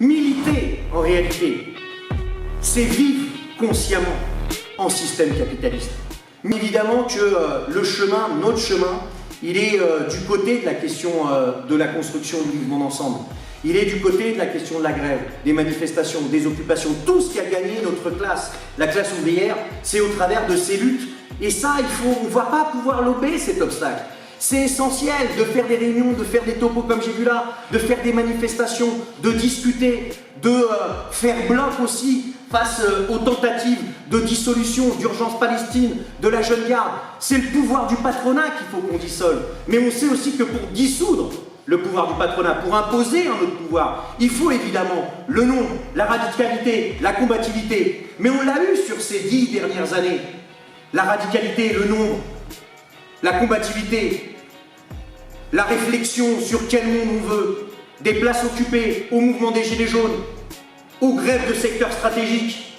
Militer, en réalité, c'est vivre consciemment en système capitaliste. Mais évidemment que le chemin, notre chemin, il est du côté de la question de la construction du mouvement d'ensemble. Il est du côté de la question de la grève, des manifestations, des occupations. Tout ce qui a gagné notre classe, la classe ouvrière, c'est au travers de ces luttes. Et ça, on ne va pas pouvoir lober cet obstacle. C'est essentiel de faire des réunions, de faire des topos comme j'ai vu là, de faire des manifestations, de discuter, de faire bloc aussi face aux tentatives de dissolution, d'urgence Palestine, de la jeune garde. C'est le pouvoir du patronat qu'il faut qu'on dissole. Mais on sait aussi que pour dissoudre le pouvoir du patronat, pour imposer un autre pouvoir, il faut évidemment le nombre, la radicalité, la combativité. Mais on l'a eu sur ces 10 dernières années. La radicalité, le nombre, la combativité, la réflexion sur quel monde on veut, des places occupées au mouvement des Gilets jaunes, aux grèves de secteurs stratégiques,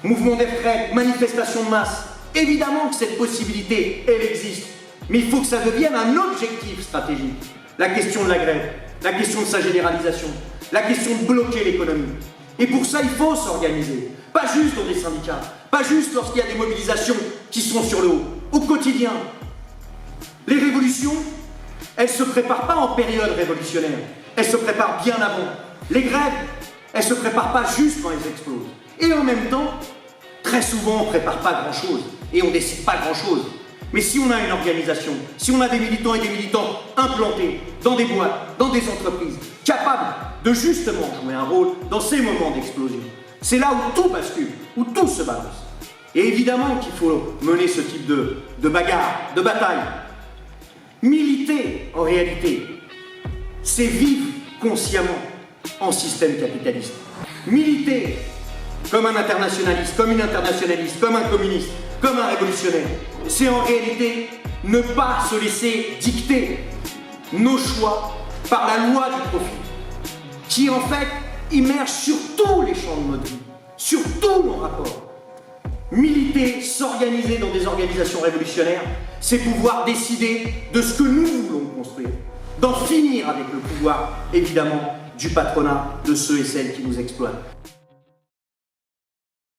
mouvement des retraites, manifestations de masse. Évidemment que cette possibilité, elle existe, mais il faut que ça devienne un objectif stratégique. La question de la grève, la question de sa généralisation, la question de bloquer l'économie. Et pour ça, il faut s'organiser. Pas juste dans des syndicats, pas juste lorsqu'il y a des mobilisations qui sont sur le haut, au quotidien. Les révolutions, elles ne se préparent pas en période révolutionnaire, elles se préparent bien avant. Les grèves, elles ne se préparent pas juste quand elles explosent. Et en même temps, très souvent, on ne prépare pas grand-chose et on ne décide pas grand-chose. Mais si on a une organisation, si on a des militants et des militantes implantés dans des boîtes, dans des entreprises, capables de justement jouer un rôle dans ces moments d'explosion, c'est là où tout bascule, où tout se balance. Et évidemment qu'il faut mener ce type de bagarre, de bataille. Militer, en réalité, c'est vivre consciemment en système capitaliste. Militer comme un internationaliste, comme une internationaliste, comme un communiste, comme un révolutionnaire, c'est en réalité ne pas se laisser dicter nos choix par la loi du profit, qui en fait immerge sur tous les champs de notre vie, sur tous nos rapports. Militer, s'organiser dans des organisations révolutionnaires, c'est pouvoir décider de ce que nous voulons construire, d'en finir avec le pouvoir, évidemment, du patronat, de ceux et celles qui nous exploitent.